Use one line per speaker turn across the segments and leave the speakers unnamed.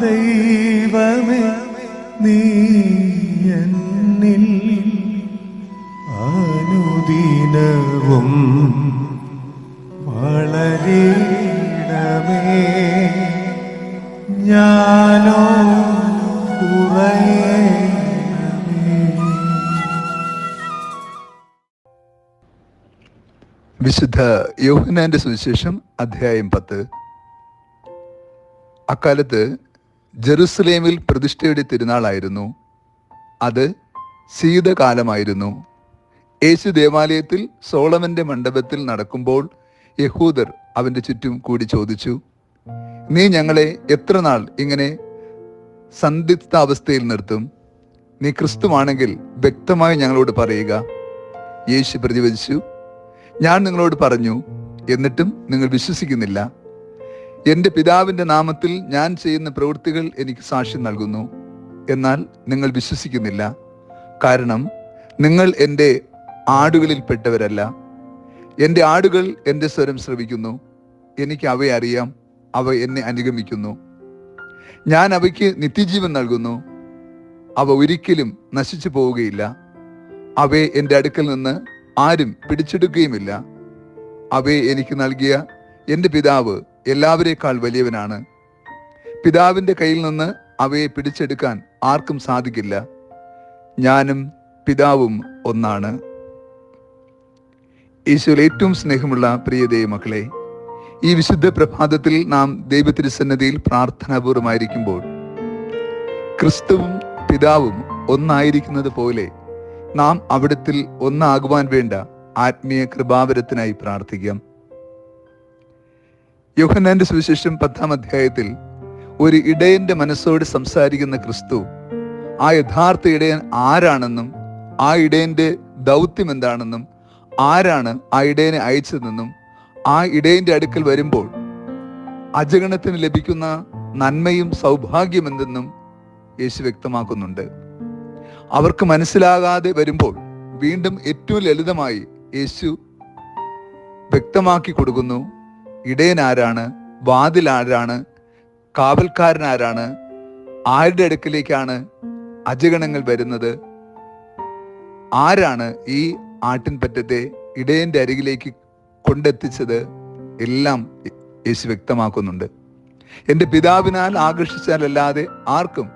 ദൈവമേ നീ എന്നിൽ അനുദിനവും വളരണമേ, ഞാനോ കുറയണമേ.
വിശുദ്ധ യോഹന്നാന്റെ സുവിശേഷം അധ്യായം 10. അക്കാലത്ത് ജെറുസലേമിൽ പ്രതിഷ്ഠയുടെ തിരുനാളായിരുന്നു. അത് ശീതകാലമായിരുന്നു. യേശു ദേവാലയത്തിൽ സോളമന്റെ മണ്ഡപത്തിൽ നടക്കുമ്പോൾ യഹൂദർ അവന്റെ ചുറ്റും കൂടി ചോദിച്ചു, നീ ഞങ്ങളെ എത്ര നാൾ ഇങ്ങനെ സന്ദിഗ്ധാവസ്ഥയിൽ നിർത്തും? നീ ക്രിസ്തുവാണെങ്കിൽ വ്യക്തമായി ഞങ്ങളോട് പറയുക. യേശു പ്രതിവചിച്ചു, ഞാൻ നിങ്ങളോട് പറഞ്ഞു, എന്നിട്ടും നിങ്ങൾ വിശ്വസിക്കുന്നില്ല. എൻ്റെ പിതാവിൻ്റെ നാമത്തിൽ ഞാൻ ചെയ്യുന്ന പ്രവൃത്തികൾ എനിക്ക് സാക്ഷ്യം നൽകുന്നു, എന്നാൽ നിങ്ങൾ വിശ്വസിക്കുന്നില്ല. കാരണം നിങ്ങൾ എൻ്റെ ആടുകളിൽപ്പെട്ടവരല്ല. എൻ്റെ ആടുകൾ എൻ്റെ സ്വരം ശ്രവിക്കുന്നു. എനിക്ക് അവയെ അറിയാം, അവ എന്നെ അനുഗമിക്കുന്നു. ഞാൻ അവയ്ക്ക് നിത്യജീവൻ നൽകുന്നു. അവ ഒരിക്കലും നശിച്ചു പോവുകയില്ല. അവയെ എൻ്റെ അടുക്കൽ നിന്ന് ആരും പിടിച്ചെടുക്കുകയുമില്ല. അവയെ എനിക്ക് നൽകിയ എൻ്റെ പിതാവ് എല്ലാവരേക്കാൾ വലിയവനാണ്. പിതാവിൻ്റെ കയ്യിൽ നിന്ന് അവയെ പിടിച്ചെടുക്കാൻ ആർക്കും സാധിക്കില്ല. ഞാനും പിതാവും ഒന്നാണ്. ഈശോയിൽ ഏറ്റവും സ്നേഹമുള്ള പ്രിയ ദൈവമക്കളെ, ഈ വിശുദ്ധ പ്രഭാതത്തിൽ നാം ദൈവത്തിരുസന്നിധിയിൽ പ്രാർത്ഥനാപൂർവമായിരിക്കുമ്പോൾ ക്രിസ്തുവും പിതാവും ഒന്നായിരിക്കുന്നത് പോലെ നാം അവിടത്തിൽ ഒന്നാകുവാൻ വേണ്ട ആത്മീയ കൃപാവരത്തിനായി പ്രാർത്ഥിക്കാം. യോഹന്നാന്റെ സുവിശേഷം 10-ാം അധ്യായത്തിൽ ഒരു ഇടയന്റെ മനസ്സോട് സംസാരിക്കുന്ന ക്രിസ്തു ആ യഥാർത്ഥ ഇടയൻ ആരാണെന്നും ആ ഇടയന്റെ ദൗത്യം എന്താണെന്നും ആരാണ് ആ ഇടയനെ അയച്ചതെന്നും ആ ഇടയന്റെ അടുക്കൽ വരുമ്പോൾ അജഗണത്തിന് ലഭിക്കുന്ന നന്മയും സൗഭാഗ്യം എന്തെന്നും യേശു വ്യക്തമാക്കുന്നുണ്ട്. അവർക്ക് മനസ്സിലാകാതെ വരുമ്പോൾ വീണ്ടും ഏറ്റവും ലളിതമായി യേശു വ്യക്തമാക്കി കൊടുക്കുന്നു. ഇടയൻ ആരാണ്, വാതിൽ ആരാണ്, കാവൽക്കാരൻ ആരാണ്, ആരുടെ അടുക്കിലേക്കാണ് അജഗണങ്ങൾ വരുന്നത്, ആരാണ് ഈ ആട്ടിൻപറ്റത്തെ ഇടയന്റെ അരികിലേക്ക് കൊണ്ടെത്തിച്ചത്, എല്ലാം യേശു വ്യക്തമാക്കുന്നുണ്ട്. എൻ്റെ പിതാവിനാൽ ആകർഷിച്ചാലല്ലാതെ ആർക്കും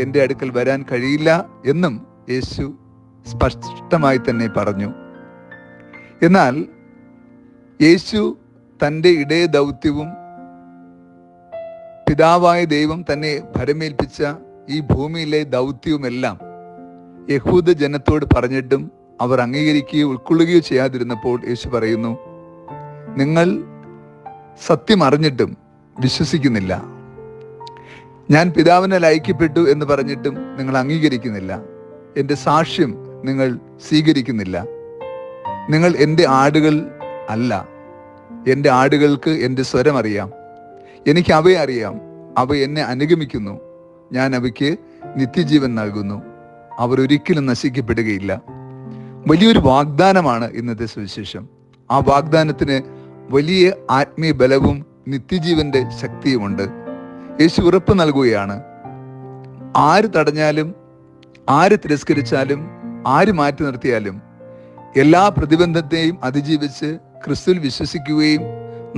എൻ്റെ അടുക്കൽ വരാൻ കഴിയില്ല എന്നും യേശു സ്പഷ്ടമായി തന്നെ പറഞ്ഞു. എന്നാൽ യേശു തൻ്റെ ഇടയ ദൗത്യവും പിതാവായ ദൈവം തന്നെ ഭരമേൽപ്പിച്ച ഈ ഭൂമിയിലെ ദൗത്യവുമെല്ലാം യഹൂദ ജനത്തോട് പറഞ്ഞിട്ടും അവർ അംഗീകരിക്കുകയോ ഉൾക്കൊള്ളുകയോ ചെയ്യാതിരുന്നപ്പോൾ യേശു പറയുന്നു, നിങ്ങൾ സത്യം അറിഞ്ഞിട്ടും വിശ്വസിക്കുന്നില്ല. ഞാൻ പിതാവിനാൽ അയക്കപ്പെട്ടു എന്ന് പറഞ്ഞിട്ടും നിങ്ങൾ അംഗീകരിക്കുന്നില്ല. എൻ്റെ സാക്ഷ്യം നിങ്ങൾ സ്വീകരിക്കുന്നില്ല. നിങ്ങൾ എൻ്റെ ആടുകൾ അല്ല. എൻ്റെ ആടുകൾക്ക് എൻ്റെ സ്വരം അറിയാം. എനിക്ക് അവയെ അറിയാം. അവ എന്നെ അനുഗമിക്കുന്നു. ഞാൻ അവയ്ക്ക് നിത്യജീവൻ നൽകുന്നു. അവർ ഒരിക്കലും നശിക്കപ്പെടുകയില്ല. വലിയൊരു വാഗ്ദാനമാണ് ഇന്നത്തെ സുവിശേഷം. ആ വാഗ്ദാനത്തിന് വലിയ ആത്മീയ ബലവും നിത്യജീവന്റെ ശക്തിയുമുണ്ട്. യേശു ഉറപ്പ് നൽകുകയാണ്, ആര് തടഞ്ഞാലും ആര് തിരസ്കരിച്ചാലും ആര് മാറ്റി നിർത്തിയാലും എല്ലാ പ്രതിബന്ധത്തെയും അതിജീവിച്ച് ക്രിസ്തുവിൽ വിശ്വസിക്കുകയും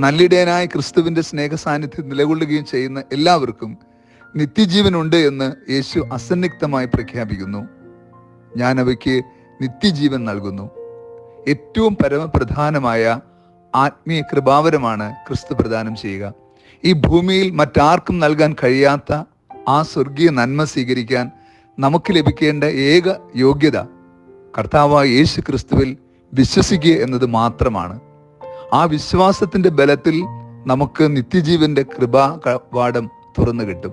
നല്ലിടയനായ ക്രിസ്തുവിന്റെ സ്നേഹ സാന്നിധ്യം നിലകൊള്ളുകയും ചെയ്യുന്ന എല്ലാവർക്കും നിത്യജീവനുണ്ട് എന്ന് യേശു അസന്നിഗ്ധമായി പ്രഖ്യാപിക്കുന്നു. ഞാൻ അവയ്ക്ക് നിത്യജീവൻ നൽകുന്നു. ഏറ്റവും പരമപ്രധാനമായ ആത്മീയ കൃപാവരമാണ് ക്രിസ്തു പ്രദാനം ചെയ്യുക. ഈ ഭൂമിയിൽ മറ്റാർക്കും നൽകാൻ കഴിയാത്ത ആ സ്വർഗീയ നന്മ സ്വീകരിക്കാൻ നമുക്ക് ലഭിക്കേണ്ട ഏക യോഗ്യത കർത്താവായ യേശു ക്രിസ്തുവിൽ വിശ്വസിക്കുക എന്നത് മാത്രമാണ്. ആ വിശ്വാസത്തിന്റെ ബലത്തിൽ നമുക്ക് നിത്യജീവന്റെ കൃപാ കവാടം തുറന്നു കിട്ടും.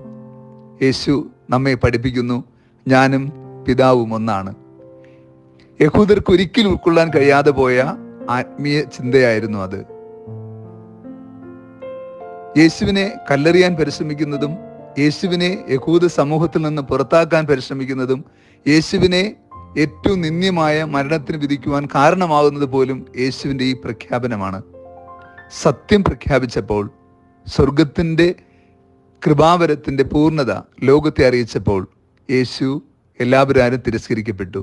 യേശു നമ്മെ പഠിപ്പിക്കുന്നു, ഞാനും പിതാവും ഒന്നാണ്. യഹൂദർക്ക് ഒരിക്കലും ഉൾക്കൊള്ളാൻ കഴിയാതെ പോയ ആത്മീയ ചിന്തയായിരുന്നു അത്. യേശുവിനെ കല്ലെറിയാൻ പരിശ്രമിക്കുന്നതും യേശുവിനെ യഹൂദ സമൂഹത്തിൽ നിന്ന് പുറത്താക്കാൻ പരിശ്രമിക്കുന്നതും യേശുവിനെ ഏറ്റവും നിന്ദ്യമായ മരണത്തിന് വിധിക്കുവാൻ കാരണമാകുന്നത് പോലും യേശുവിൻ്റെ ഈ പ്രഖ്യാപനമാണ്. സത്യം പ്രഖ്യാപിച്ചപ്പോൾ സ്വർഗത്തിൻ്റെ കൃപാവരത്തിൻ്റെ പൂർണ്ണത ലോകത്തെ അറിയിച്ചപ്പോൾ യേശു എല്ലാവരും തിരസ്കരിക്കപ്പെട്ടു.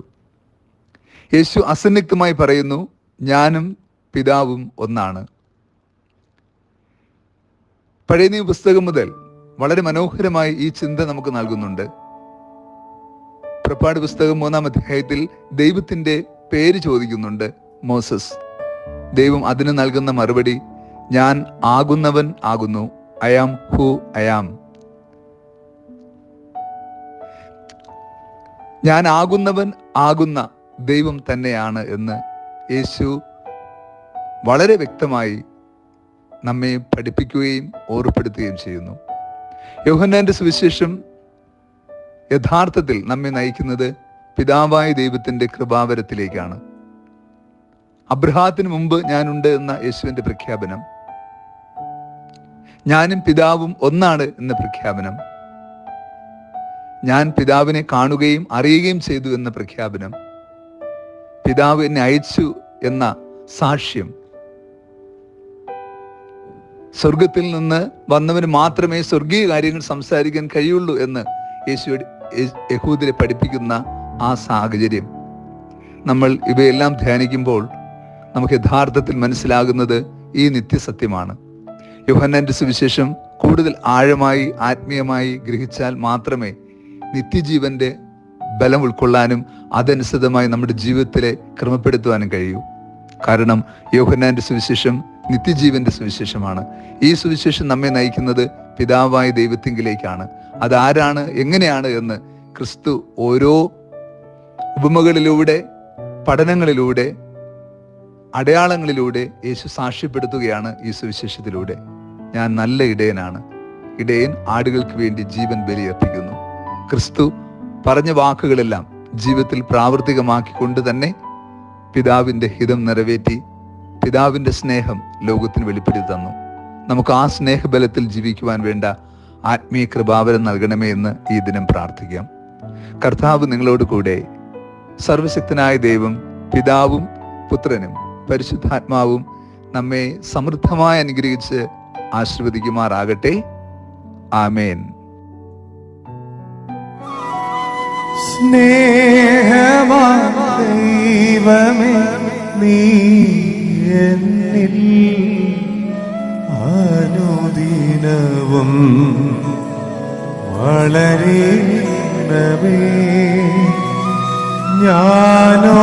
യേശു അസന്നിഗ്ധമായി പറയുന്നു, ഞാനും പിതാവും ഒന്നാണ്. പഴയ നിയമ പുസ്തകം മുതൽ വളരെ മനോഹരമായി ഈ ചിന്ത നമുക്ക് നൽകുന്നുണ്ട്. പുറപ്പാട് പുസ്തകം 3-ാം അധ്യായത്തിൽ ദൈവത്തിൻ്റെ പേര് ചോദിക്കുന്നുണ്ട് മോസസ്. ദൈവം അതിന് നൽകുന്ന മറുപടി, ഞാൻ ആകുന്നവൻ ആകുന്നു, I am who I am. ഞാൻ ആകുന്നവൻ ആകുന്ന ദൈവം തന്നെയാണ് എന്ന് യേശു വളരെ വ്യക്തമായി നമ്മെ പഠിപ്പിക്കുകയും ഓർമ്മപ്പെടുത്തുകയും ചെയ്യുന്നു. യോഹന്നാന്റെ സുവിശേഷം യഥാർത്ഥത്തിൽ നമ്മെ നയിക്കുന്നത് പിതാവായ ദൈവത്തിൻ്റെ കൃപാവരത്തിലേക്കാണ്. അബ്രഹാത്തിന് മുമ്പ് ഞാനുണ്ട് എന്ന യേശുവിൻ്റെ പ്രഖ്യാപനം, ഞാനും പിതാവും ഒന്നാണ് എന്ന പ്രഖ്യാപനം, ഞാൻ പിതാവിനെ കാണുകയും അറിയുകയും ചെയ്തു എന്ന പ്രഖ്യാപനം, പിതാവ് എന്നെ അയച്ചു എന്ന സാക്ഷ്യം, സ്വർഗത്തിൽ നിന്ന് വന്നവന് മാത്രമേ സ്വർഗീയ കാര്യങ്ങൾ സംസാരിക്കാൻ കഴിയുള്ളൂ എന്ന് യഹൂദരെ പഠിപ്പിക്കുന്ന ആ സാഹചര്യം, നമ്മൾ ഇവയെല്ലാം ധ്യാനിക്കുമ്പോൾ നമുക്ക് യഥാർത്ഥത്തിൽ മനസ്സിലാകുന്നത് ഈ നിത്യസത്യമാണ്. യോഹന്നാന്റെ സുവിശേഷം കൂടുതൽ ആഴമായി ആത്മീയമായി ഗ്രഹിച്ചാൽ മാത്രമേ നിത്യജീവന്റെ ബലം ഉൾക്കൊള്ളാനും അതനുസൃതമായി നമ്മുടെ ജീവിതത്തിലെ ക്രമപ്പെടുത്തുവാനും കഴിയൂ. കാരണം യോഹന്നാന്റെ സുവിശേഷം നിത്യജീവന്റെ സുവിശേഷമാണ്. ഈ സുവിശേഷം നമ്മെ നയിക്കുന്നത് പിതാവായ ദൈവത്തിങ്കിലേക്കാണ്. അതാരാണ്, എങ്ങനെയാണ് എന്ന് ക്രിസ്തു ഓരോ ഉപമകളിലൂടെ, പഠനങ്ങളിലൂടെ, അടയാളങ്ങളിലൂടെ യേശു സാക്ഷ്യപ്പെടുത്തുകയാണ് ഈ സുവിശേഷത്തിലൂടെ. ഞാൻ നല്ല ഇടയനാണ്, ഇടയൻ ആടുകൾക്ക് വേണ്ടി ജീവൻ ബലിയർപ്പിക്കുന്നു. ക്രിസ്തു പറഞ്ഞ വാക്കുകളെല്ലാം ജീവിതത്തിൽ പ്രാവർത്തികമാക്കിക്കൊണ്ട് തന്നെ പിതാവിൻ്റെ ഹിതം നിറവേറ്റി പിതാവിൻ്റെ സ്നേഹം ലോകത്തിന് വെളിപ്പെടുത്തി തന്നു. നമുക്ക് ആ സ്നേഹബലത്തിൽ ജീവിക്കുവാൻ വേണ്ട ആത്മീയ കൃപാവരം നൽകണമേ എന്ന് ഈ ദിനം പ്രാർത്ഥിക്കാം. കർത്താവ് നിങ്ങളോട് കൂടെ. സർവശക്തനായ ദൈവം പിതാവും പുത്രനും പരിശുദ്ധാത്മാവും നമ്മെ സമൃദ്ധമായി അനുഗ്രഹിച്ച് ആശീർവദിക്കുമാറാകട്ടെ. ആമേൻ.
ദൈവമേ, നീ എന്നിൽ അനുദിനവും വളരണമേ. ഞാനോ